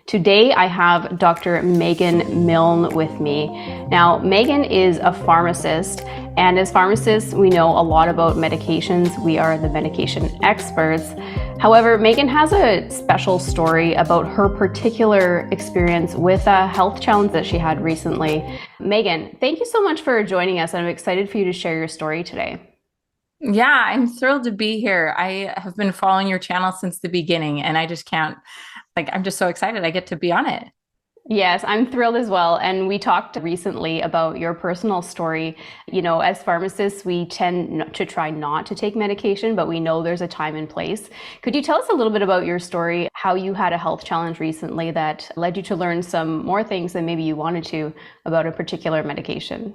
Today I have Dr. Megan Milne with me. Now, Megan is a pharmacist, and as pharmacists, we know a lot about medications. We are the medication experts. However, Megan has a special story about her particular experience with a health challenge that she had recently. Megan, thank you so much for joining us. I'm excited for you to share your story today. Yeah, I'm thrilled to be here. I have been following your channel since the beginning, and I just can't, I'm just so excited I get to be on it. Yes, I'm thrilled as well. And we talked recently about your personal story. You know, as pharmacists, we tend to try not to take medication, but we know there's a time and place. Could you tell us a little bit about your story, how you had a health challenge recently that led you to learn some more things than maybe you wanted to about a particular medication?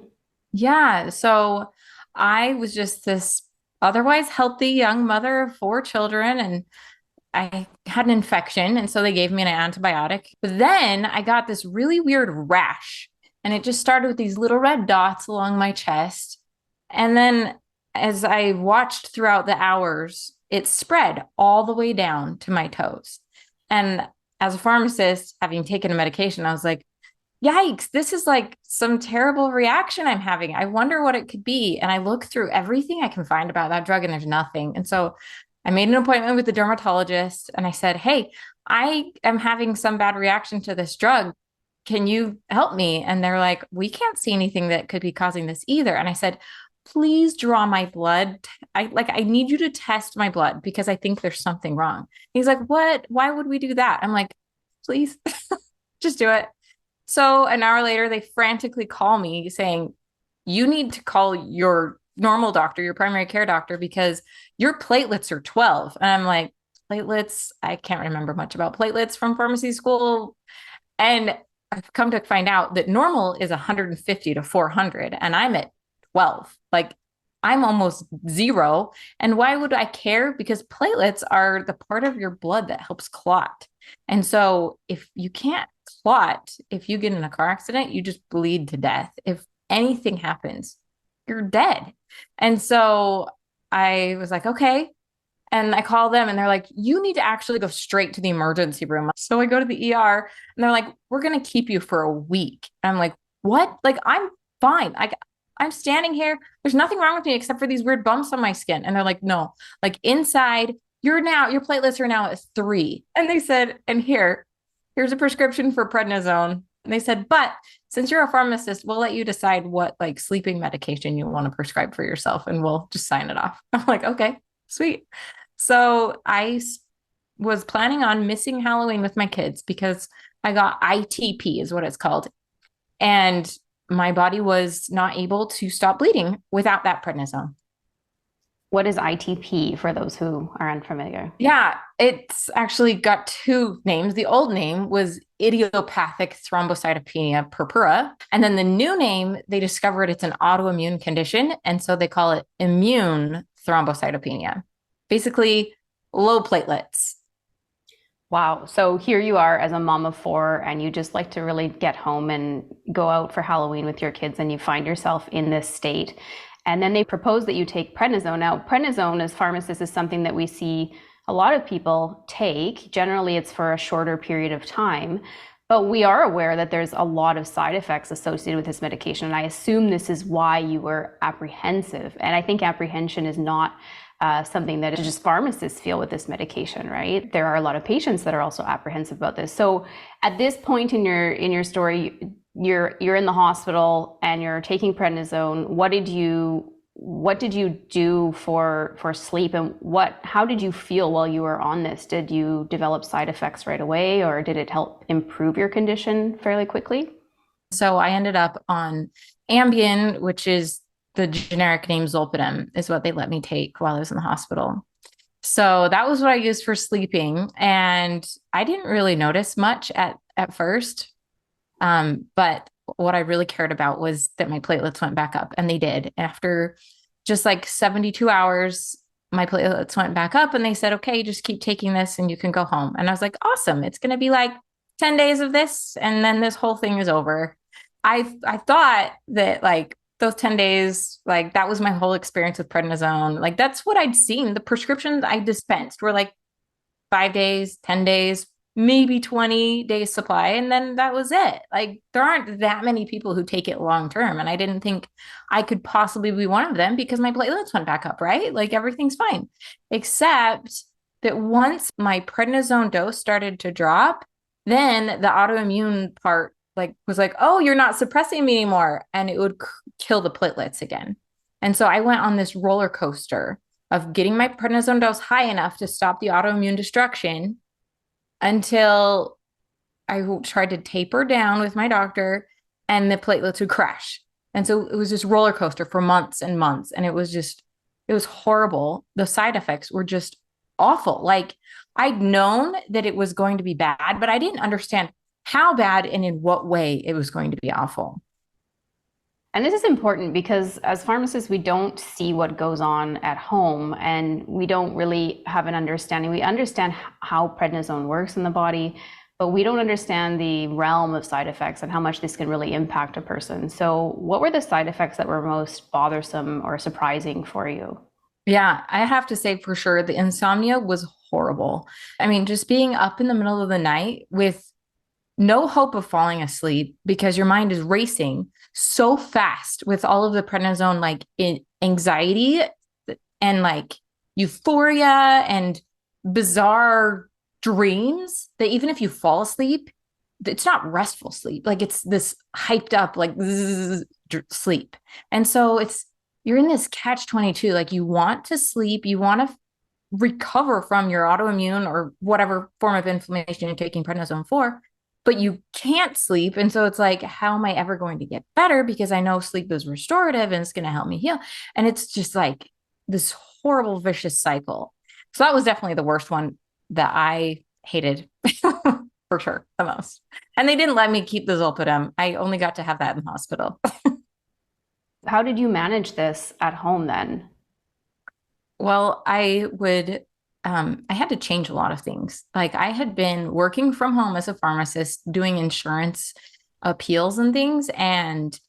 Yeah, so I was just this otherwise healthy young mother of four children, and I had an infection, and so they gave me an antibiotic. But then I got this really weird rash, and it just started with these little red dots along my chest. And then as I watched throughout the hours, it spread all the way down to my toes. And as a pharmacist, having taken a medication, I was like, yikes, this is like some terrible reaction I'm having. I wonder what it could be. And I look through everything I can find about that drug, and there's nothing. And so I made an appointment with the dermatologist, and I said, hey, I am having some bad reaction to this drug. Can you help me? And they're like, we can't see anything that could be causing this either. And I said, please draw my blood. I need you to test my blood because I think there's something wrong. He's like, what? Why would we do that? I'm like, please, just do it. So an hour later, they frantically call me saying, you need to call your normal doctor, your primary care doctor, because your platelets are 12. And I'm like, platelets? I can't remember much about platelets from pharmacy school. And I've come to find out that normal is 150 to 400, and I'm at 12. Like, I'm almost zero. And why would I care? Because platelets are the part of your blood that helps clot. And so if you can't clot, if you get in a car accident, you just bleed to death. If anything happens, you're dead. And so I was like, okay. And I call them, and they're like, you need to actually go straight to the emergency room. So I go to the ER, and they're like, we're going to keep you for a week. I'm like, what? Like, I'm fine. I'm standing here. There's nothing wrong with me except for these weird bumps on my skin. And they're like, no, like inside, your platelets are now at 3. And they said, and here's a prescription for prednisone. And they said, but since you're a pharmacist, we'll let you decide what like sleeping medication you want to prescribe for yourself, and we'll just sign it off. I'm like, okay, sweet. So I was planning on missing Halloween with my kids because I got ITP is what it's called. And my body was not able to stop bleeding without that prednisone. What is ITP for those who are unfamiliar? Yeah, it's actually got two names. The old name was idiopathic thrombocytopenia purpura. And then the new name, they discovered it's an autoimmune condition. And so they call it immune thrombocytopenia. Basically, low platelets. Wow. So here you are as a mom of 4, and you just like to really get home and go out for Halloween with your kids, and you find yourself in this state. And then they propose that you take prednisone. Now, prednisone as pharmacists is something that we see a lot of people take. Generally, it's for a shorter period of time. But we are aware that there's a lot of side effects associated with this medication. And I assume this is why you were apprehensive. And I think apprehension is not something that just pharmacists feel with this medication, right? There are a lot of patients that are also apprehensive about this. So at this point in your story, you're in the hospital and you're taking prednisone. What did you do for sleep, and how did you feel while you were on this? Did you develop side effects right away, or did it help improve your condition fairly quickly? So I ended up on Ambien, which is the generic name Zolpidem, is what they let me take while I was in the hospital. So that was what I used for sleeping. And I didn't really notice much at first. But what I really cared about was that my platelets went back up, and they did. After just like 72 hours, my platelets went back up, and they said, okay, just keep taking this and you can go home. And I was like, awesome. It's going to be like 10 days of this, and then this whole thing is over. I thought that like those 10 days, like that was my whole experience with prednisone. Like that's what I'd seen. The prescriptions I dispensed were like 5 days, 10 days, maybe 20 days supply. And then that was it. Like there aren't that many people who take it long term. And I didn't think I could possibly be one of them because my platelets went back up, right? Like everything's fine. Except that once my prednisone dose started to drop, then the autoimmune part like was like, oh, you're not suppressing me anymore. And it would kill the platelets again. And so I went on this roller coaster of getting my prednisone dose high enough to stop the autoimmune destruction until I tried to taper down with my doctor and the platelets would crash. And so it was this roller coaster for months and months. And it was horrible. The side effects were just awful. Like I'd known that it was going to be bad, but I didn't understand how bad and in what way it was going to be awful. And this is important because as pharmacists, we don't see what goes on at home and we don't really have an understanding. We understand how prednisone works in the body, but we don't understand the realm of side effects and how much this can really impact a person. So, what were the side effects that were most bothersome or surprising for you? Yeah, I have to say for sure the insomnia was horrible. I mean, just being up in the middle of the night with no hope of falling asleep because your mind is racing so fast with all of the prednisone, like anxiety and like euphoria and bizarre dreams that even if you fall asleep, it's not restful sleep. Like it's this hyped up, like sleep. And so you're in this catch 22. Like you want to sleep, you want to recover from your autoimmune or whatever form of inflammation you're taking prednisone for, but you can't sleep. And so it's like, how am I ever going to get better? Because I know sleep is restorative and it's going to help me heal. And it's just like this horrible, vicious cycle. So that was definitely the worst one that I hated for sure, the most. And they didn't let me keep the Zolpidem. I only got to have that in the hospital. How did you manage this at home then? Well, I had to change a lot of things. Like I had been working from home as a pharmacist, doing insurance appeals and things. And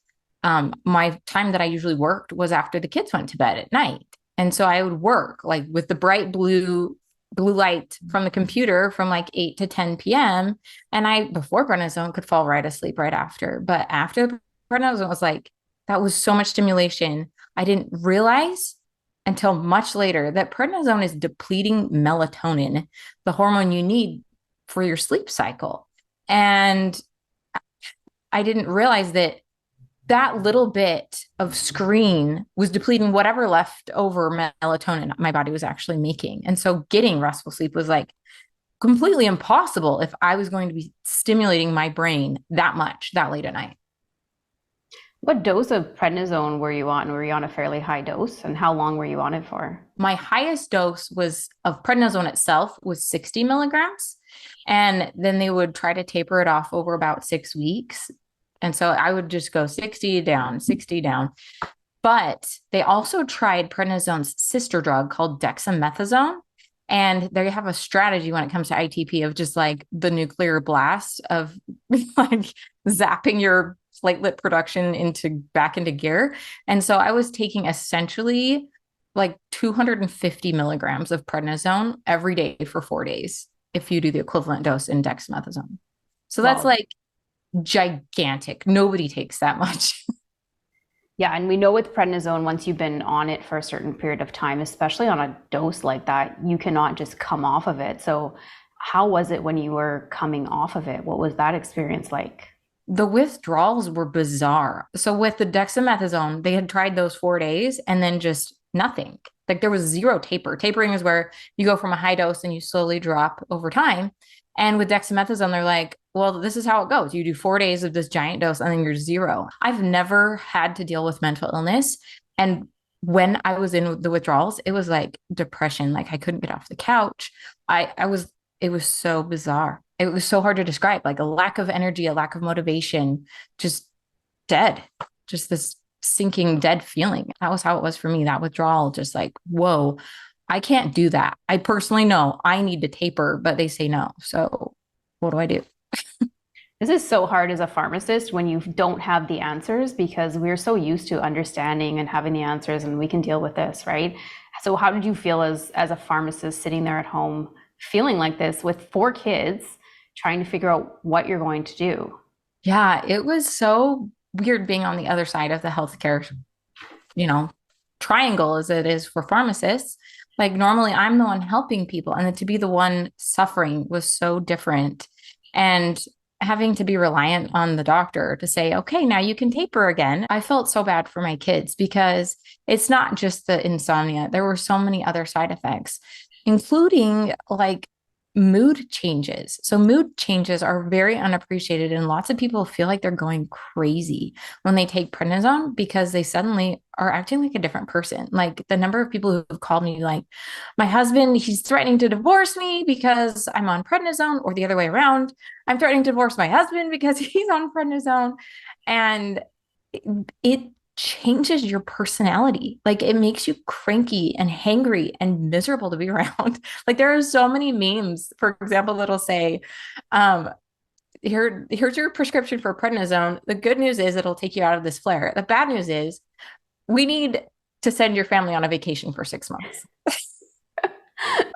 my time that I usually worked was after the kids went to bed at night. And so I would work like with the bright blue light from the computer from like 8 to 10 p.m. And before prednisone, could fall right asleep right after. But after prednisone, it was like, that was so much stimulation. I didn't realize until much later that prednisone is depleting melatonin, the hormone you need for your sleep cycle. And I didn't realize that that little bit of screen was depleting whatever leftover melatonin my body was actually making. And so getting restful sleep was like completely impossible if I was going to be stimulating my brain that much that late at night. What dose of prednisone were you on? Were you on a fairly high dose? And how long were you on it for? My highest dose was of prednisone itself was 60 milligrams. And then they would try to taper it off over about 6 weeks. And so I would just go 60 down, 60 down. But they also tried prednisone's sister drug called dexamethasone. And they have a strategy when it comes to ITP of just like the nuclear blast of like zapping your platelet production back into gear. And so I was taking essentially like 250 milligrams of prednisone every day for 4 days if you do the equivalent dose in dexamethasone. So that's Wow. like gigantic. Nobody takes that much. Yeah, and we know with prednisone, once you've been on it for a certain period of time, especially on a dose like that, you cannot just come off of it. So, how was it when you were coming off of it? What was that experience like? The withdrawals were bizarre. So with the dexamethasone, they had tried those 4 days and then just nothing. Like there was zero taper. Tapering is where you go from a high dose and you slowly drop over time. And with dexamethasone, they're like, well, this is how it goes. You do 4 days of this giant dose and then you're zero. I've never had to deal with mental illness. And when I was in the withdrawals, it was like depression. Like I couldn't get off the couch. It was so bizarre. It was so hard to describe, like a lack of energy, a lack of motivation, just dead, just this sinking dead feeling. That was how it was for me. That withdrawal, just like, whoa, I can't do that. I personally know I need to taper, but they say no. So what do I do? This is so hard as a pharmacist when you don't have the answers because we're so used to understanding and having the answers and we can deal with this, right? So how did you feel as a pharmacist sitting there at home feeling like this with four kids trying to figure out what you're going to do. Yeah, it was so weird being on the other side of the healthcare, you know, triangle as it is for pharmacists. Like normally I'm the one helping people, and then to be the one suffering was so different. And having to be reliant on the doctor to say, okay, now you can taper again. I felt so bad for my kids because it's not just the insomnia. There were so many other side effects, including like mood changes. So mood changes are very unappreciated, and lots of people feel like they're going crazy when they take prednisone because they suddenly are acting like a different person. Like the number of people who have called me like, my husband, he's threatening to divorce me because I'm on prednisone, or the other way around. I'm threatening to divorce my husband because he's on prednisone. And it changes your personality. Like it makes you cranky and hangry and miserable to be around. Like there are so many memes, for example, that'll say, um, here's your prescription for prednisone. The good news is it'll take you out of this flare. The bad news is we need to send your family on a vacation for 6 months.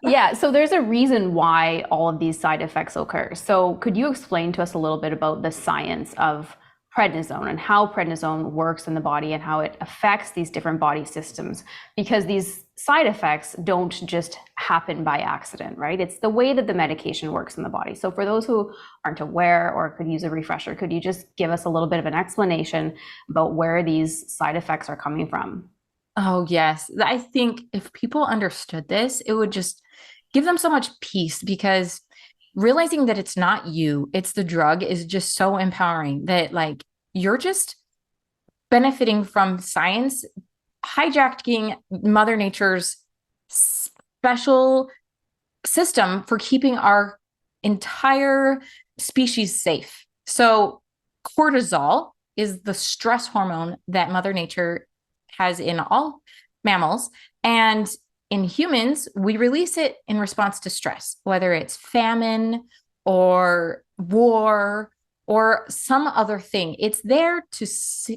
Yeah, so there's a reason why all of these side effects occur. So could you explain to us a little bit about the science of prednisone and how prednisone works in the body and how it affects these different body systems? Because these side effects don't just happen by accident, right? It's the way that the medication works in the body. So for those who aren't aware or could use a refresher, could you just give us a little bit of an explanation about where these side effects are coming from? Oh, yes. I think if people understood this, it would just give them so much peace because realizing that it's not you, it's the drug is just so empowering that like you're just benefiting from science hijacking Mother Nature's special system for keeping our entire species safe. So cortisol is the stress hormone that Mother Nature has in all mammals. And in humans, we release it in response to stress, whether it's famine or war or some other thing. It's there to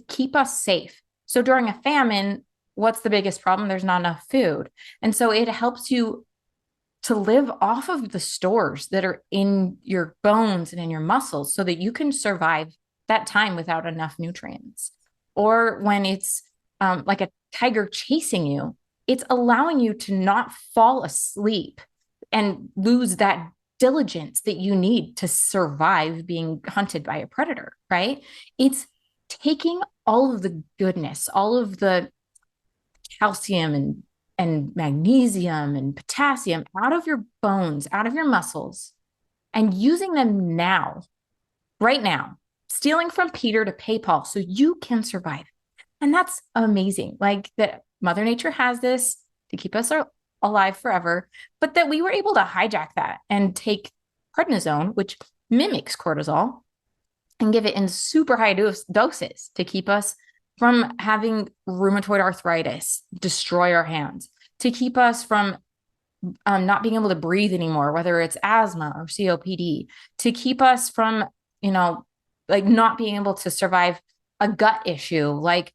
keep us safe. So during a famine, what's the biggest problem? There's not enough food. And so it helps you to live off of the stores that are in your bones and in your muscles so that you can survive that time without enough nutrients. Or when it's like a tiger chasing you, it's allowing you to not fall asleep and lose that diligence that you need to survive being hunted by a predator, right? It's taking all of the goodness, all of the calcium and magnesium and potassium out of your bones, out of your muscles, and using them now, right now, stealing from Peter to pay Paul so you can survive. And that's amazing. Like that Mother Nature has this to keep us alive forever, but that we were able to hijack that and take prednisone, which mimics cortisol, and give it in super high doses to keep us from having rheumatoid arthritis, destroy our hands, to keep us from not being able to breathe anymore, whether it's asthma or COPD, to keep us from, like not being able to survive a gut issue like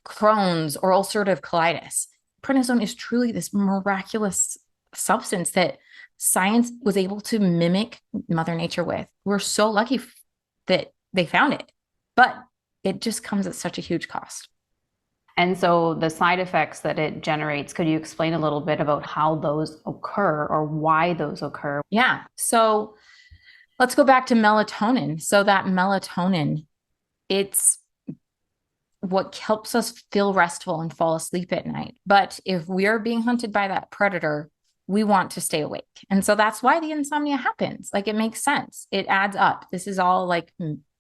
Crohn's or ulcerative colitis. Prednisone is truly this miraculous substance that science was able to mimic Mother Nature with. We're so lucky that they found it, but it just comes at such a huge cost. And so the side effects that it generates, could you explain a little bit about how those occur or why those occur? Yeah. So let's go back to melatonin. So that melatonin, it's what helps us feel restful and fall asleep at night. But if we are being hunted by that predator, we want to stay awake. And so that's why the insomnia happens. Like it makes sense. It adds up. This is all like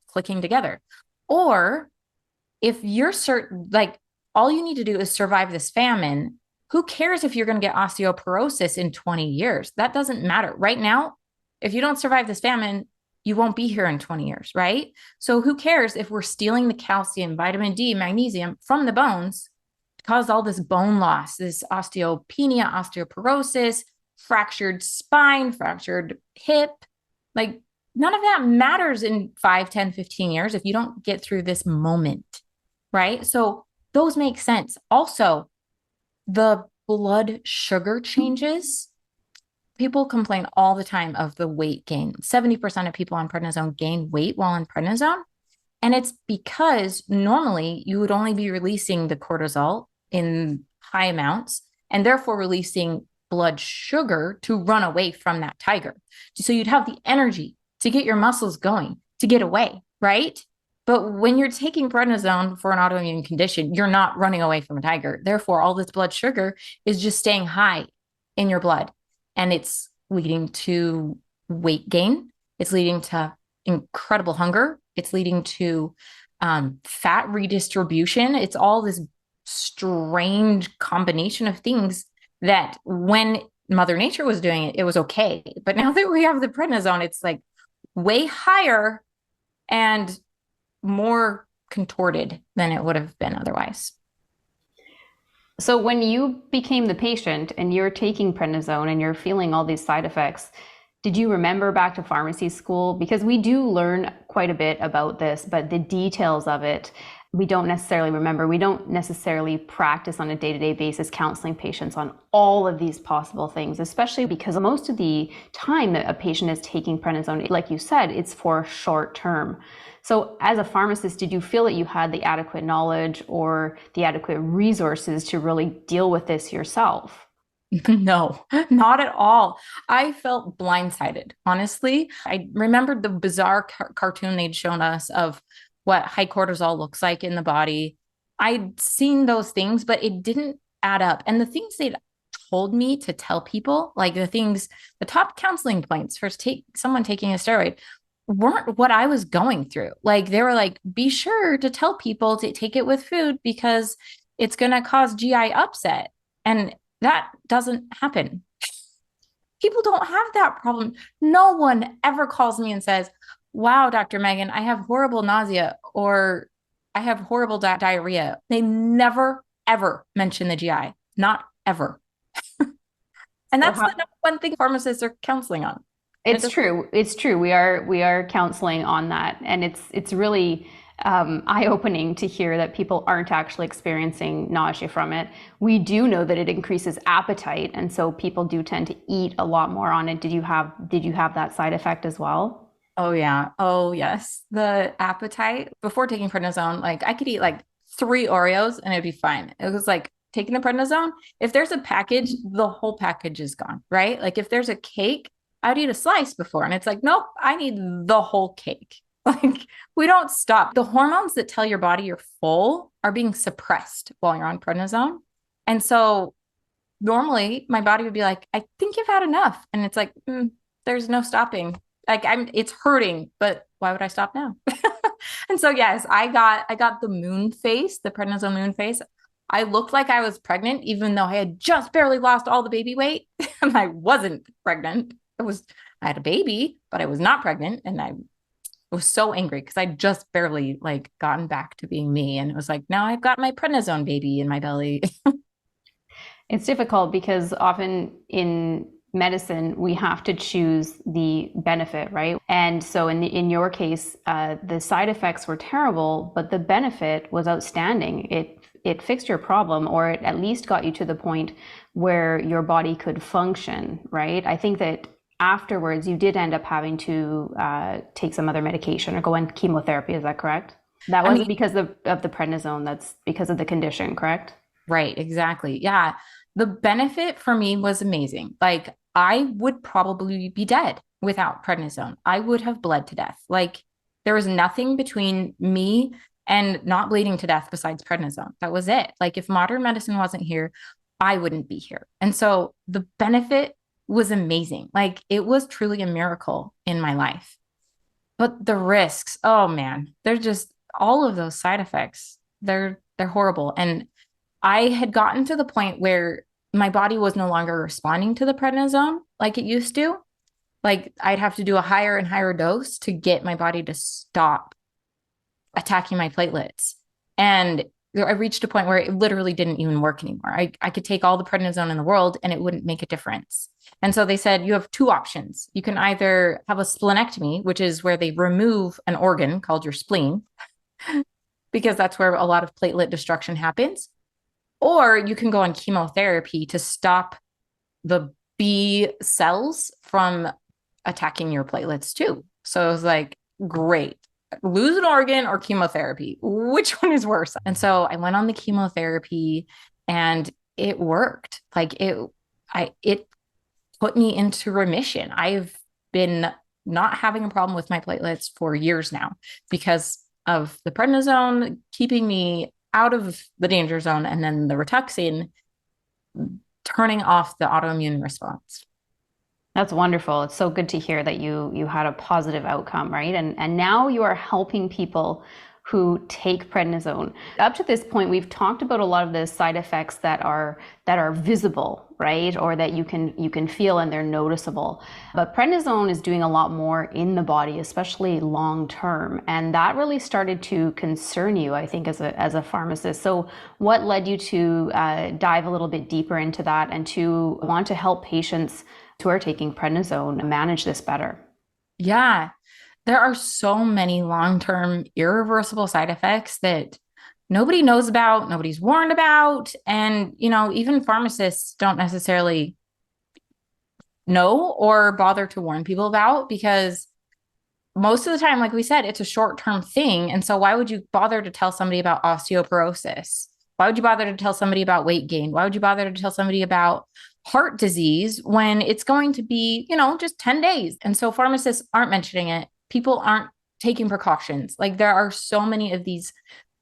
clicking together. Or if you're certain, like all you need to do is survive this famine, who cares if you're going to get osteoporosis in 20 years? That doesn't matter. Right now, if you don't survive this famine, you won't be here in 20 years, right? So who cares if we're stealing the calcium, vitamin D, magnesium from the bones to cause all this bone loss, this osteopenia, osteoporosis, fractured spine, fractured hip? Like none of that matters in 5, 10, 15 years if you don't get through this moment, right? So those make sense. Also, the blood sugar changes People complain all the time of the weight gain. 70% of people on prednisone gain weight while on prednisone. And it's because normally you would only be releasing the cortisol in high amounts and therefore releasing blood sugar to run away from that tiger. So you'd have the energy to get your muscles going, to get away, right? But when you're taking prednisone for an autoimmune condition, you're not running away from a tiger. Therefore, all this blood sugar is just staying high in your blood. And it's leading to weight gain. It's leading to incredible hunger. It's leading to fat redistribution. It's all this strange combination of things that when Mother Nature was doing it, it was okay. But now that we have the prednisone, it's like way higher and more contorted than it would have been otherwise. So when you became the patient and you're taking prednisone and you're feeling all these side effects, did you remember back to pharmacy school? Because we do learn quite a bit about this, but the details of it, we don't necessarily remember. We don't necessarily practice on a day-to-day basis counseling patients on all of these possible things, especially because most of the time that a patient is taking prednisone, like you said, it's for short term. So as a pharmacist, did you feel that you had the adequate knowledge or the adequate resources to really deal with this yourself? No, not at all. I felt blindsided, honestly. I remembered the bizarre cartoon they'd shown us of what high cortisol looks like in the body. I'd seen those things, but it didn't add up. And the things they'd told me to tell people, like the top counseling points for someone taking a steroid, weren't what I was going through. Like they were like, be sure to tell people to take it with food because it's going to cause GI upset. And that doesn't happen. People don't have that problem. No one ever calls me and says, wow, Dr. Megan, I have horrible nausea or I have horrible diarrhea. They never, ever mention the GI. Not ever. And that's the number one thing pharmacists are counseling on. It's true. It's true. We are counseling on that, and it's really eye-opening to hear that people aren't actually experiencing nausea from it. We do know that it increases appetite, and so people do tend to eat a lot more on it. Did you have that side effect as well? Oh yeah. Oh yes. The appetite before taking prednisone, like I could eat like 3 Oreos and it'd be fine. It was like taking the prednisone. If there's a package, the whole package is gone, right? Like if there's a cake, I'd eat a slice before. And it's like, nope, I need the whole cake. Like we don't stop. The hormones that tell your body you're full are being suppressed while you're on prednisone. And so normally my body would be like, I think you've had enough. And it's like, there's no stopping. Like it's hurting, but why would I stop now? And so yes, I got the moon face, the prednisone moon face. I looked like I was pregnant, even though I had just barely lost all the baby weight. And I wasn't pregnant. I had a baby, but I was not pregnant. And I was so angry because I just barely like gotten back to being me. And it was like, now I've got my prednisone baby in my belly. It's difficult because often in medicine we have to choose the benefit, right? And so in your case, the side effects were terrible, but the benefit was outstanding. It fixed your problem, or it at least got you to the point where your body could function, right? I think that afterwards you did end up having to take some other medication or go on chemotherapy. Is that correct? That wasn't because of the prednisone. That's because of the condition, correct? Right, exactly. Yeah. The benefit for me was amazing. Like I would probably be dead without prednisone. I would have bled to death. Like there was nothing between me and not bleeding to death besides prednisone. That was it. Like if modern medicine wasn't here, I wouldn't be here. And so the benefit was amazing. Like it was truly a miracle in my life. But the risks, oh man, they're just all of those side effects. They're horrible. And I had gotten to the point where my body was no longer responding to the prednisone like it used to. Like I'd have to do a higher and higher dose to get my body to stop attacking my platelets. And I reached a point where it literally didn't even work anymore. I could take all the prednisone in the world and it wouldn't make a difference. And so they said, you have 2 options. You can either have a splenectomy, which is where they remove an organ called your spleen, because that's where a lot of platelet destruction happens. Or you can go on chemotherapy to stop the B cells from attacking your platelets too. So it was like, great. Lose an organ or chemotherapy. Which one is worse? And so I went on the chemotherapy and it worked. Like it put me into remission. I've been not having a problem with my platelets for years now because of the prednisone keeping me out of the danger zone, and then the Rituxan turning off the autoimmune response. That's wonderful. It's so good to hear that you had a positive outcome, right? And now you are helping people who take prednisone. Up to this point, we've talked about a lot of the side effects that are visible, right? Or that you can feel and they're noticeable. But prednisone is doing a lot more in the body, especially long term. And that really started to concern you, I think, as a pharmacist. So what led you to dive a little bit deeper into that and to want to help patients who are taking prednisone manage this better? Yeah, there are so many long-term irreversible side effects that nobody knows about, nobody's warned about, and even pharmacists don't necessarily know or bother to warn people about because most of the time, like we said, it's a short-term thing. And so why would you bother to tell somebody about osteoporosis? Why would you bother to tell somebody about weight gain? Why would you bother to tell somebody about heart disease when it's going to be, just 10 days? And so pharmacists aren't mentioning it. People aren't taking precautions. Like there are so many of these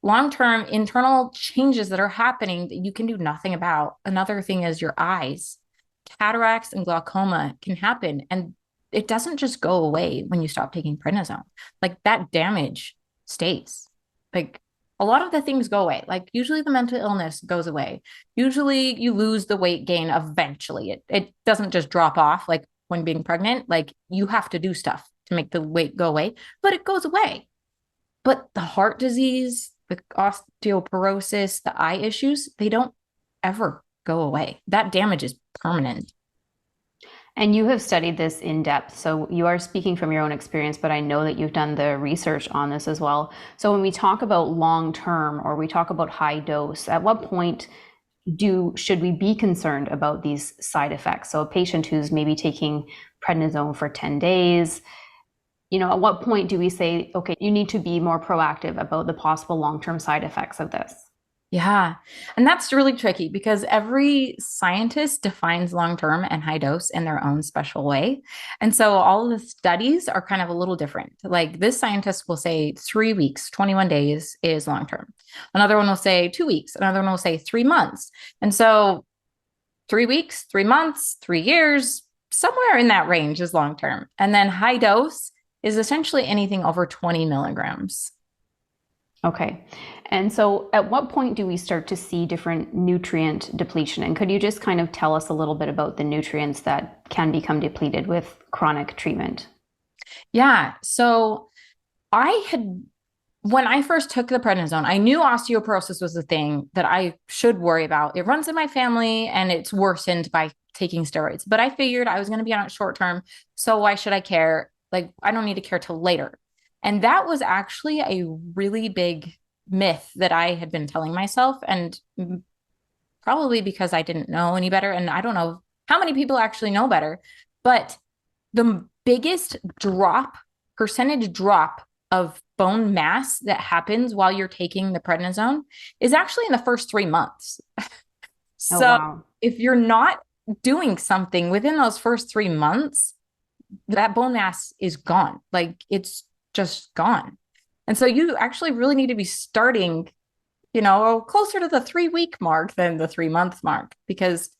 long-term internal changes that are happening that you can do nothing about. Another thing is your eyes. Cataracts and glaucoma can happen. And it doesn't just go away when you stop taking prednisone. Like that damage stays. Like a lot of the things go away. Like usually the mental illness goes away. Usually you lose the weight gain eventually. It doesn't just drop off like when being pregnant. Like you have to do stuff to make the weight go away, but it goes away. But the heart disease, the osteoporosis, the eye issues, they don't ever go away. That damage is permanent. And you have studied this in depth. So you are speaking from your own experience, but I know that you've done the research on this as well. So when we talk about long term or we talk about high dose, at what point should we be concerned about these side effects? So a patient who's maybe taking prednisone for 10 days, at what point do we say, okay, you need to be more proactive about the possible long-term side effects of this? Yeah. And that's really tricky because every scientist defines long term and high dose in their own special way. And so all of the studies are kind of a little different. Like this scientist will say 3 weeks, 21 days is long term. Another one will say 2 weeks. Another one will say 3 months. And so 3 weeks, 3 months, 3 years, somewhere in that range is long term. And then high dose is essentially anything over 20 milligrams. Okay. And so at what point do we start to see different nutrient depletion? And could you just kind of tell us a little bit about the nutrients that can become depleted with chronic treatment? Yeah. So when I first took the prednisone, I knew osteoporosis was the thing that I should worry about. It runs in my family and it's worsened by taking steroids, but I figured I was going to be on it short term. So why should I care? Like, I don't need to care till later. And that was actually a really big myth that I had been telling myself, and probably because I didn't know any better. And I don't know how many people actually know better, but the biggest percentage drop of bone mass that happens while you're taking the prednisone is actually in the first 3 months. Oh, So wow. if you're not doing something within those first 3 months, that bone mass is gone. Like it's just gone. And so you actually really need to be starting, closer to the 3 week mark than the 3 month mark because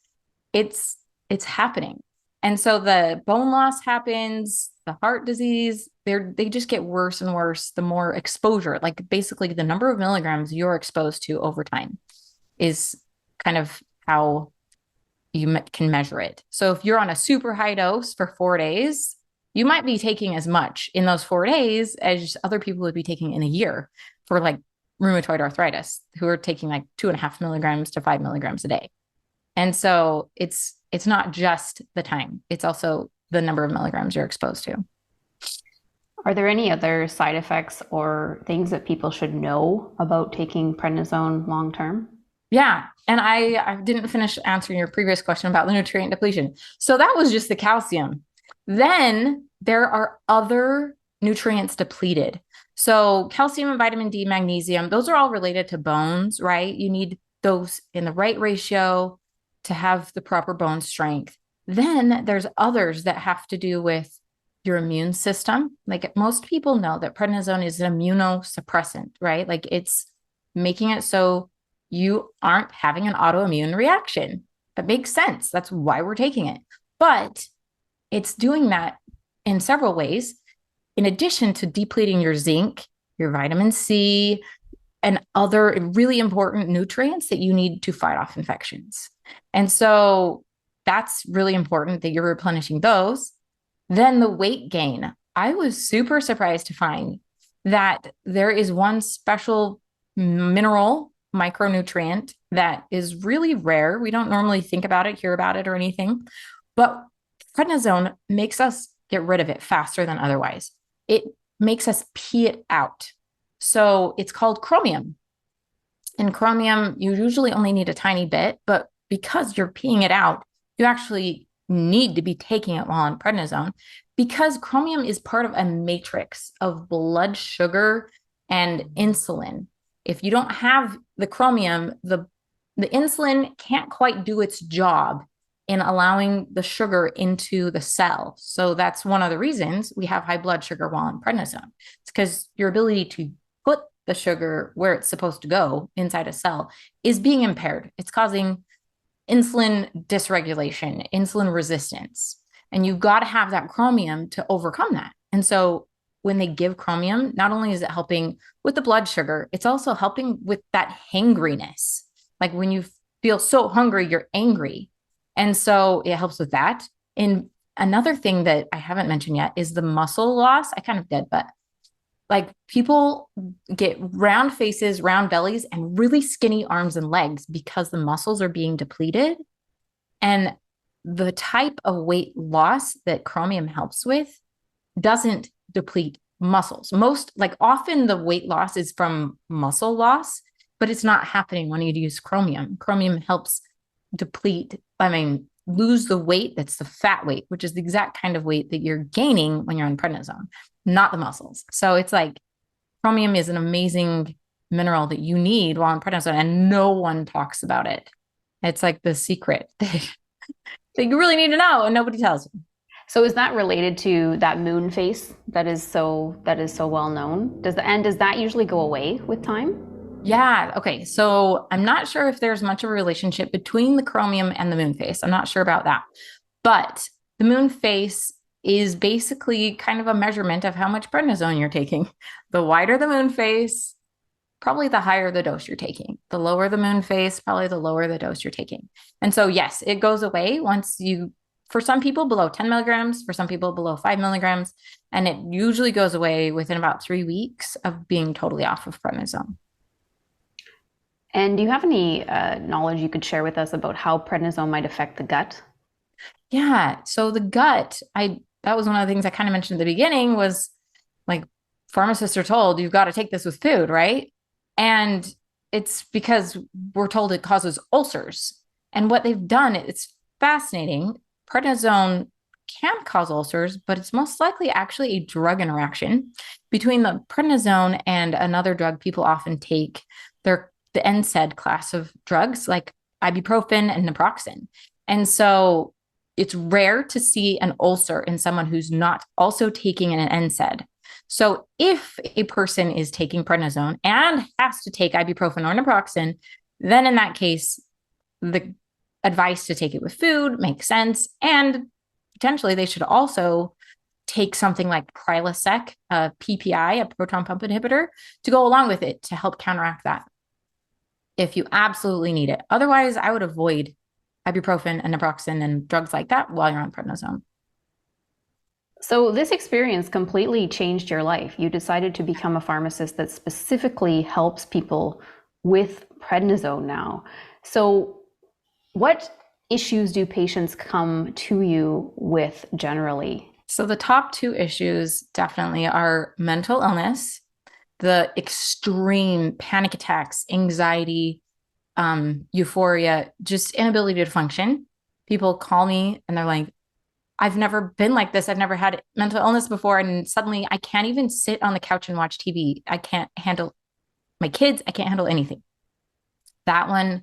it's happening. And so the bone loss happens, the heart disease, they just get worse and worse the more exposure. Like basically the number of milligrams you're exposed to over time is kind of how you can measure it. So if you're on a super high dose for 4 days, you might be taking as much in those 4 days as other people would be taking in a year for like rheumatoid arthritis, who are taking like 2.5 milligrams to 5 milligrams a day. And so it's not just the time, it's also the number of milligrams you're exposed to. Are there any other side effects or things that people should know about taking prednisone long term? Yeah. And I didn't finish answering your previous question about the nutrient depletion. So that was just the calcium. Then there are other nutrients depleted. So calcium and vitamin D, magnesium, those are all related to bones, right? You need those in the right ratio to have the proper bone strength. Then there's others that have to do with your immune system. Like most people know that prednisone is an immunosuppressant, right? Like it's making it so you aren't having an autoimmune reaction. That makes sense. That's why we're taking it. But it's doing that in several ways, in addition to depleting your zinc, your vitamin C, and other really important nutrients that you need to fight off infections. And so that's really important that you're replenishing those. Then the weight gain. I was super surprised to find that there is one special mineral micronutrient that is really rare. We don't normally think about it, hear about it, or anything, but prednisone makes us get rid of it faster than otherwise. It makes us pee it out. So it's called chromium. And chromium, you usually only need a tiny bit, but because you're peeing it out, you actually need to be taking it while on prednisone because chromium is part of a matrix of blood sugar and insulin. If you don't have the chromium, the insulin can't quite do its job in allowing the sugar into the cell. So that's one of the reasons we have high blood sugar while on prednisone. It's because your ability to put the sugar where it's supposed to go inside a cell is being impaired. It's causing insulin dysregulation, insulin resistance. And you've got to have that chromium to overcome that. And so when they give chromium, not only is it helping with the blood sugar, it's also helping with that hangriness. Like when you feel so hungry, you're angry. And so it helps with that. And another thing that I haven't mentioned yet is the muscle loss. I kind of did, but like people get round faces, round bellies, and really skinny arms and legs because the muscles are being depleted. And the type of weight loss that chromium helps with doesn't deplete muscles. Often the weight loss is from muscle loss, but it's not happening when you use chromium. Chromium helps lose the weight that's the fat weight, which is the exact kind of weight that you're gaining when you're on prednisone, not the muscles. So it's like chromium is an amazing mineral that you need while on prednisone, and no one talks about it. It's like the secret that you really need to know, and nobody tells you. So is that related to that moon face that is so well known? Does that usually go away with time? Yeah. Okay. So I'm not sure if there's much of a relationship between the chromium and the moon face. I'm not sure about that. But the moon face is basically kind of a measurement of how much prednisone you're taking. The wider the moon face, probably the higher the dose you're taking. The lower the moon face, probably the lower the dose you're taking. And so, yes, it goes away for some people below 10 milligrams, for some people below 5 milligrams. And it usually goes away within about 3 weeks of being totally off of prednisone. And do you have any knowledge you could share with us about how prednisone might affect the gut? Yeah. So the gut, that was one of the things I kind of mentioned at the beginning was like pharmacists are told you've got to take this with food, right? And it's because we're told it causes ulcers. And what they've done, it's fascinating. Prednisone can cause ulcers, but it's most likely actually a drug interaction between the prednisone and another drug people often take. They're the NSAID class of drugs like ibuprofen and naproxen. And so it's rare to see an ulcer in someone who's not also taking an NSAID. So if a person is taking prednisone and has to take ibuprofen or naproxen, then in that case, the advice to take it with food makes sense. And potentially they should also take something like Prilosec, a PPI, a proton pump inhibitor, to go along with it to help counteract that if you absolutely need it. Otherwise, I would avoid ibuprofen and naproxen and drugs like that while you're on prednisone. So this experience completely changed your life. You decided to become a pharmacist that specifically helps people with prednisone now. So what issues do patients come to you with generally? So the top two issues definitely are mental illness, the extreme panic attacks, anxiety, euphoria, just inability to function. People call me and they're like, I've never been like this. I've never had mental illness before. And suddenly I can't even sit on the couch and watch TV. I can't handle my kids. I can't handle anything. That one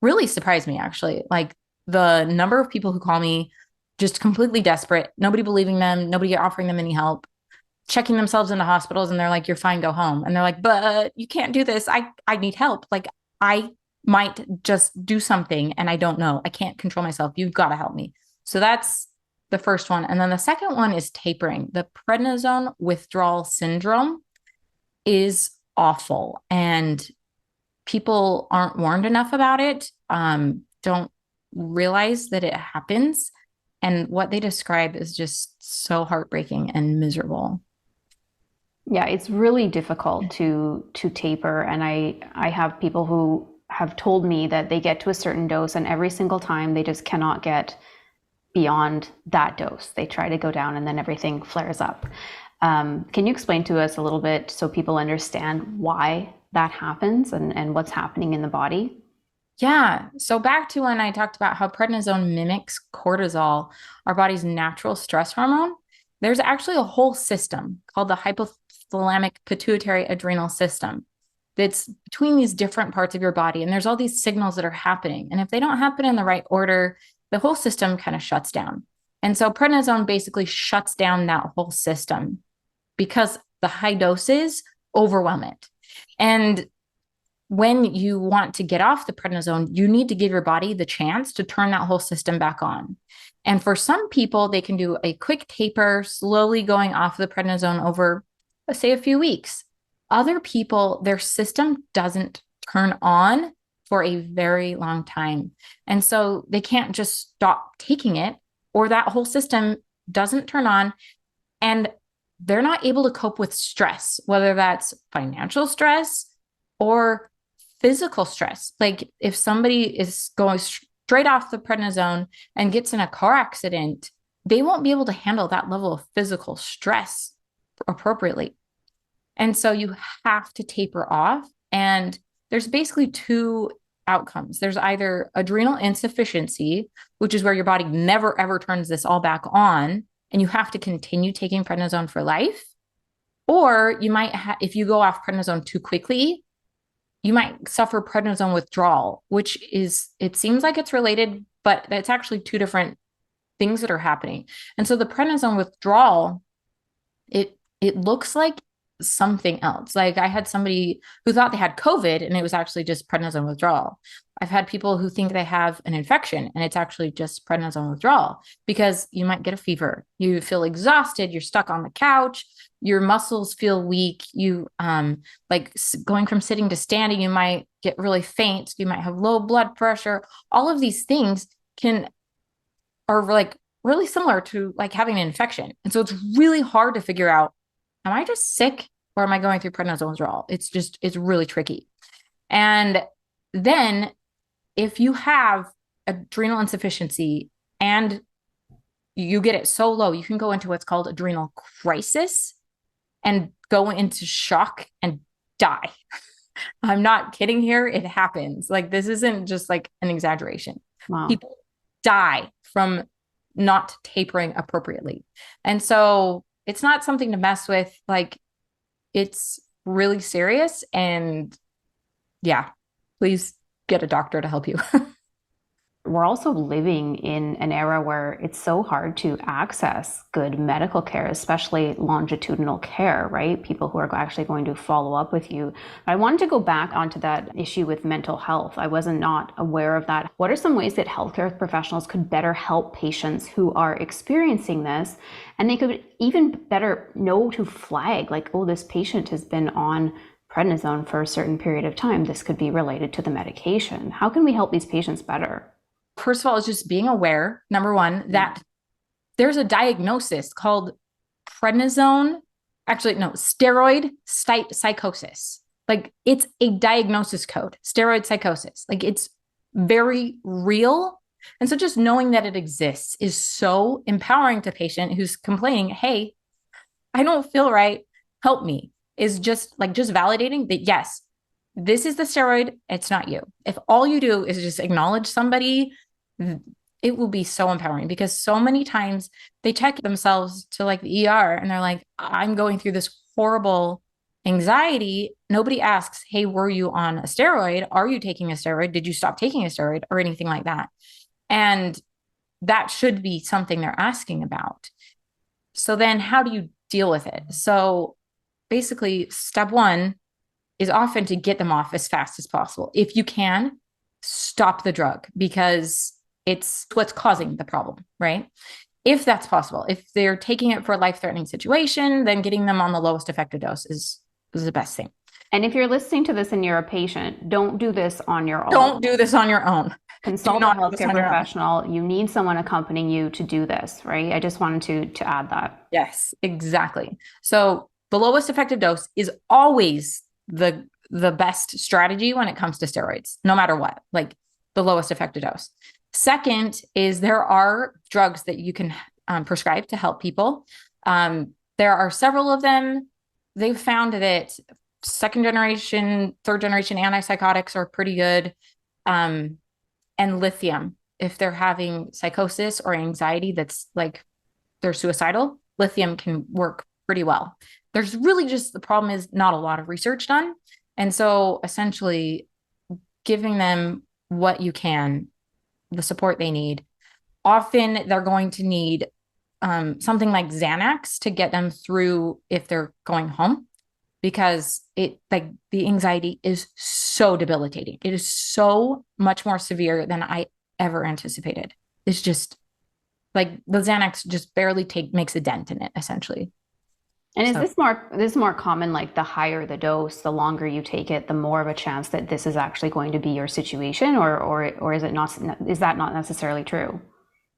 really surprised me, actually. Like the number of people who call me just completely desperate, nobody believing them, nobody offering them any help, checking themselves into hospitals, and they're like, you're fine, go home. And they're like, but you can't do this. I need help. Like I might just do something and I don't know. I can't control myself. You've got to help me. So that's the first one. And then the second one is tapering. The prednisone withdrawal syndrome is awful. And people aren't warned enough about it, don't realize that it happens. And what they describe is just so heartbreaking and miserable. Yeah, it's really difficult to taper, and I have people who have told me that they get to a certain dose and every single time they just cannot get beyond that dose. They try to go down and then everything flares up. Can you explain to us a little bit so people understand why that happens and what's happening in the body? Yeah. So back to when I talked about how prednisone mimics cortisol, our body's natural stress hormone, there's actually a whole system called the hypothalamic pituitary adrenal system that's between these different parts of your body. And there's all these signals that are happening. And if they don't happen in the right order, the whole system kind of shuts down. And so prednisone basically shuts down that whole system because the high doses overwhelm it. And when you want to get off the prednisone, you need to give your body the chance to turn that whole system back on. And for some people, they can do a quick taper, slowly going off the prednisone over, let's say, a few weeks. Other people, their system doesn't turn on for a very long time. And so they can't just stop taking it, or that whole system doesn't turn on. And they're not able to cope with stress, whether that's financial stress or physical stress. Like if somebody is going straight off the prednisone and gets in a car accident, they won't be able to handle that level of physical stress appropriately. And so you have to taper off. And there's basically two outcomes. There's either adrenal insufficiency, which is where your body never ever turns this all back on, and you have to continue taking prednisone for life. Or you might if you go off prednisone too quickly, you might suffer prednisone withdrawal, which is, it seems like it's related, but it's actually two different things that are happening. And so the prednisone withdrawal, it looks like something else. Like I had somebody who thought they had COVID and it was actually just prednisone withdrawal. I've had people who think they have an infection and it's actually just prednisone withdrawal, because you might get a fever, you feel exhausted, you're stuck on the couch, your muscles feel weak, you like going from sitting to standing, you might get really faint, you might have low blood pressure. All of these things are like really similar to like having an infection. And so it's really hard to figure out, am I just sick or am I going through prednisone withdrawal? It's really tricky. And then if you have adrenal insufficiency and you get it so low, you can go into what's called adrenal crisis and go into shock and die. I'm not kidding here. It happens. Like this isn't just like an exaggeration. Wow. People die from not tapering appropriately. And so it's not something to mess with. Like it's really serious. And yeah, please get a doctor to help you. We're also living in an era where it's so hard to access good medical care, especially longitudinal care, right? People who are actually going to follow up with you. I wanted to go back onto that issue with mental health. I wasn't not aware of that. What are some ways that healthcare professionals could better help patients who are experiencing this? And they could even better know to flag, like, oh, this patient has been on prednisone for a certain period of time. This could be related to the medication. How can we help these patients better? First of all, is just being aware, number one, that there's a diagnosis called prednisone, actually, no, steroid psychosis. Like it's a diagnosis code, steroid psychosis. Like it's very real. And so just knowing that it exists is so empowering to a patient who's complaining, hey, I don't feel right, help me, is just validating that, yes, this is the steroid, it's not you. If all you do is just acknowledge somebody, it will be so empowering, because so many times they check themselves to like the ER and they're like, I'm going through this horrible anxiety. Nobody asks, hey, were you on a steroid? Are you taking a steroid? Did you stop taking a steroid or anything like that? And that should be something they're asking about. So then how do you deal with it? So basically, step one is often to get them off as fast as possible. If you can, stop the drug, because it's what's causing the problem, right? If that's possible. If they're taking it for a life-threatening situation, then getting them on the lowest effective dose is the best thing. And if you're listening to this and you're a patient, don't do this on your own. Don't do this on your own. Consult a healthcare professional. You need someone accompanying you to do this, right? I just wanted to add that. Yes, exactly. So the lowest effective dose is always the best strategy when it comes to steroids, no matter what, like the lowest effective dose. Second is there are drugs that you can prescribe to help people. There are several of them. They've found that second generation, third generation antipsychotics are pretty good. And lithium, if they're having psychosis or anxiety that's like they're suicidal, lithium can work pretty well. There's really just, the problem is not a lot of research done. And so essentially giving them what you can, the support they need. Often they're going to need something like Xanax to get them through if they're going home, because it, like, the anxiety is so debilitating. It is so much more severe than I ever anticipated. It's just like the Xanax just barely makes a dent in it, essentially. And is this more common, like the higher the dose, the longer you take it, the more of a chance that this is actually going to be your situation, or is it not, is that not necessarily true?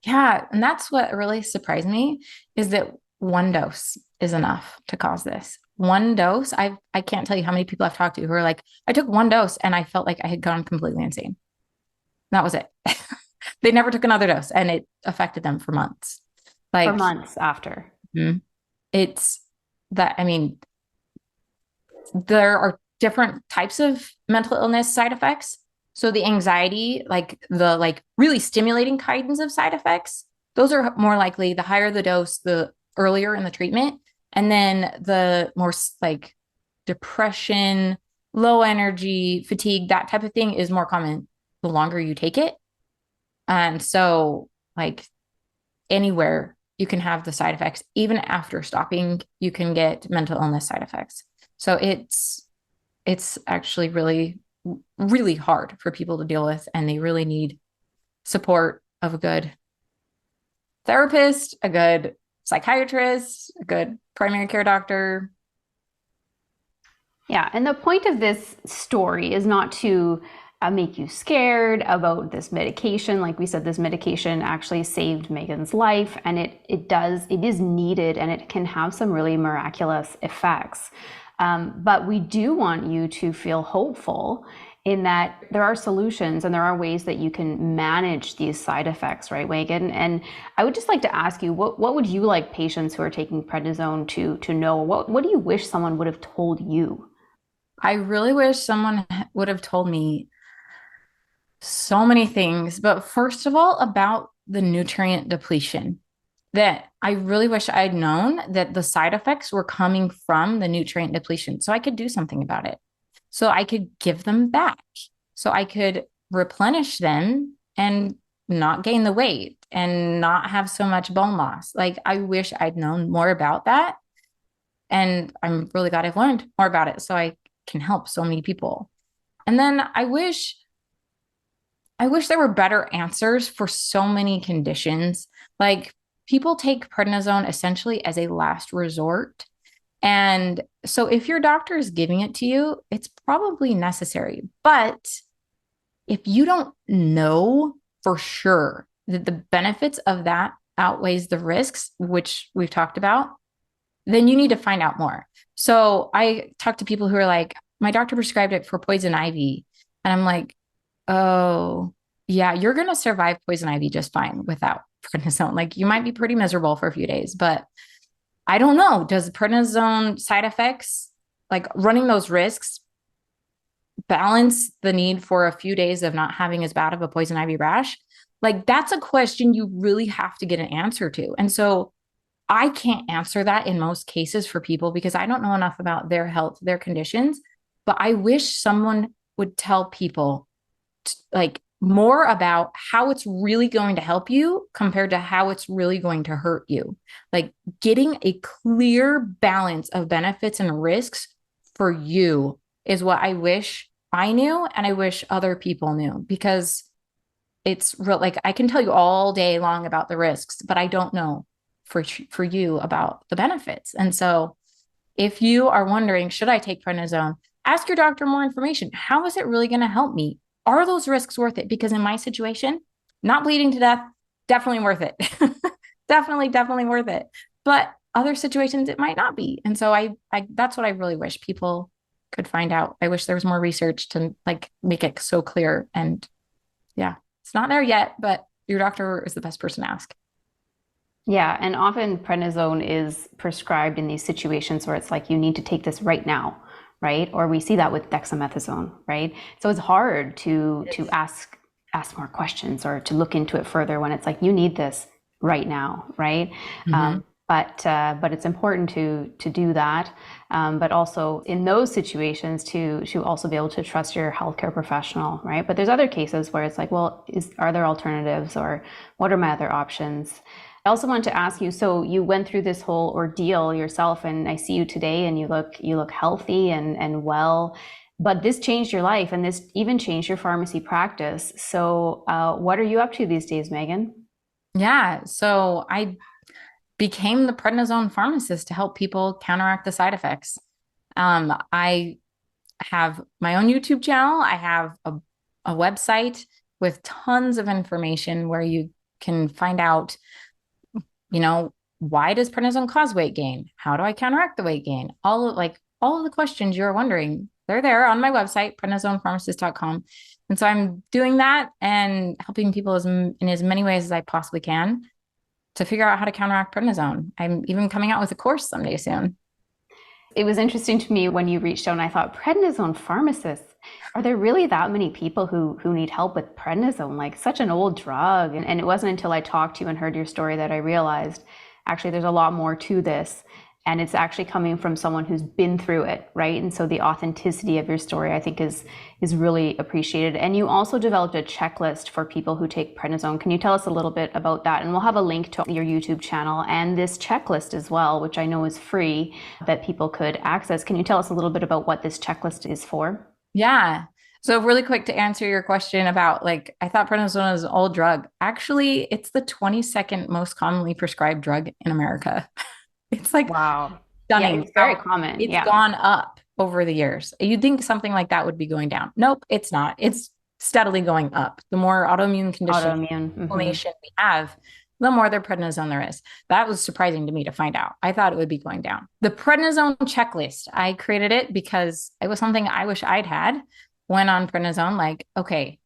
Yeah, and that's what really surprised me, is that one dose is enough to cause this. One dose, I can't tell you how many people I've talked to who are like, I took one dose and I felt like I had gone completely insane. That was it. They never took another dose, and it affected them for months. For months after. It's that, I mean, there are different types of mental illness side effects. So the anxiety, like the really stimulating kinds of side effects, those are more likely the higher the dose, the earlier in the treatment. And then the more like depression, low energy, fatigue, that type of thing is more common the longer you take it. And so like anywhere you can have the side effects, even after stopping, you can get mental illness side effects. So it's actually really, really hard for people to deal with, and they really need support of a good therapist, a good psychiatrist, a good primary care doctor. Yeah, and the point of this story is not to make you scared about this medication. Like we said, this medication actually saved Megan's life, and it is needed, and it can have some really miraculous effects. But we do want you to feel hopeful in that there are solutions and there are ways that you can manage these side effects, right, Megan? And I would just like to ask you, what would you like patients who are taking prednisone to know? What do you wish someone would have told you? I really wish someone would have told me so many things, but first of all, about the nutrient depletion. That I really wish I'd known that the side effects were coming from the nutrient depletion, so I could do something about it. So I could give them back. So I could replenish them and not gain the weight and not have so much bone loss. Like, I wish I'd known more about that. And I'm really glad I've learned more about it so I can help so many people. And then I wish there were better answers for so many conditions. Like, people take prednisone essentially as a last resort. And so if your doctor is giving it to you, it's probably necessary. But if you don't know for sure that the benefits of that outweighs the risks, which we've talked about, then you need to find out more. So I talk to people who are like, my doctor prescribed it for poison ivy. And I'm like, oh, yeah, you're going to survive poison ivy just fine without prednisone. Like, you might be pretty miserable for a few days, but I don't know. Does prednisone side effects, like running those risks, balance the need for a few days of not having as bad of a poison ivy rash? Like, that's a question you really have to get an answer to. And so I can't answer that in most cases for people because I don't know enough about their health, their conditions. But I wish someone would tell people like more about how it's really going to help you compared to how it's really going to hurt you. Like getting a clear balance of benefits and risks for you is what I wish I knew and I wish other people knew, because it's real. Like I can tell you all day long about the risks, but I don't know for you about the benefits. And so if you are wondering, should I take prednisone? Ask your doctor more information. How is it really going to help me? Are those risks worth it? Because in my situation, not bleeding to death, definitely worth it. Definitely worth it. But other situations, it might not be. And so I that's what I really wish people could find out. I wish there was more research to like make it so clear. And yeah, it's not there yet, but your doctor is the best person to ask. Yeah, and often prednisone is prescribed in these situations where it's like you need to take this right now, right? Or we see that with dexamethasone, right? So it's hard to ask more questions or to look into it further when it's like you need this right now, right? Mm-hmm. But it's important to do that, but also in those situations to also be able to trust your healthcare professional, right? But there's other cases where it's like, well, are there alternatives, or what are my other options? I also wanted to ask you, so you went through this whole ordeal yourself, and I see you today, and you look healthy and well. But this changed your life, and this even changed your pharmacy practice. So, what are you up to these days, Megan? Yeah. So I became the prednisone pharmacist to help people counteract the side effects. I have my own YouTube channel. I have a website with tons of information where you can find out, why does prednisone cause weight gain? How do I counteract the weight gain? All of the questions you're wondering, they're there on my website, prednisonepharmacist.com. And so I'm doing that and helping people in as many ways as I possibly can to figure out how to counteract prednisone. I'm even coming out with a course someday soon. It was interesting to me when you reached out, and I thought, prednisone pharmacists, are there really that many people who need help with prednisone? Like such an old drug. And it wasn't until I talked to you and heard your story that I realized actually there's a lot more to this. And it's actually coming from someone who's been through it, right? And so the authenticity of your story, I think, is really appreciated. And you also developed a checklist for people who take prednisone. Can you tell us a little bit about that? And we'll have a link to your YouTube channel and this checklist as well, which I know is free, that people could access. Can you tell us a little bit about what this checklist is for? Yeah. So really quick to answer your question about like, I thought prednisone was an old drug. Actually, it's the 22nd most commonly prescribed drug in America. It's like Wow. Yeah, stunning it's very how common. it's Yeah. gone up over the years. You'd think something like that would be going down. Nope, it's not. It's steadily going up. The more autoimmune conditions, Autoimmune. inflammation we have, the more their prednisone there is. That was surprising to me to find out. I thought it would be going down. The prednisone checklist, I created it because it was something I wish I'd had when on prednisone. Like, okay,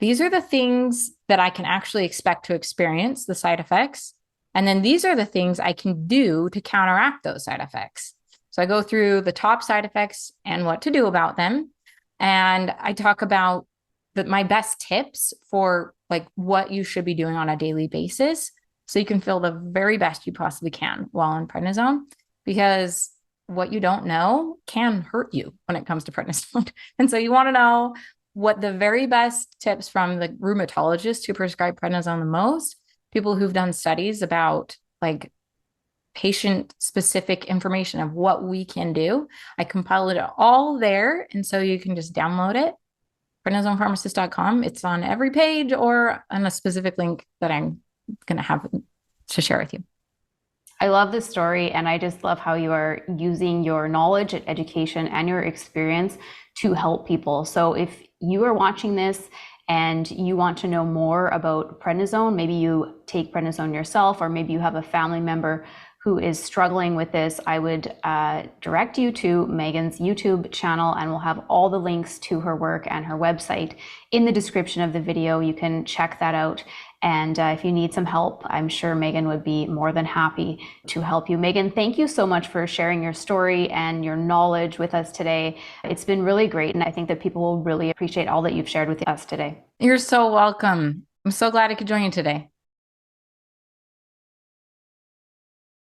these are the things that I can actually expect to experience, the side effects. And then these are the things I can do to counteract those side effects. So I go through the top side effects and what to do about them. And I talk about my best tips for like what you should be doing on a daily basis so you can feel the very best you possibly can while on prednisone, because what you don't know can hurt you when it comes to prednisone. And so you want to know what the very best tips from the rheumatologist who prescribe prednisone the most, people who've done studies about like patient specific information of what we can do. I compiled it all there. And so you can just download it, prednisonepharmacist.com. It's on every page or on a specific link that I'm going to have to share with you. I love this story, and I just love how you are using your knowledge and education and your experience to help people. So if you are watching this and you want to know more about prednisone, maybe you take prednisone yourself, or maybe you have a family member who is struggling with this, I would direct you to Megan's YouTube channel, and we'll have all the links to her work and her website in the description of the video. You can check that out. And if you need some help, I'm sure Megan would be more than happy to help you. Megan, thank you so much for sharing your story and your knowledge with us today. It's been really great, and I think that people will really appreciate all that you've shared with us today. You're so welcome. I'm so glad I could join you today.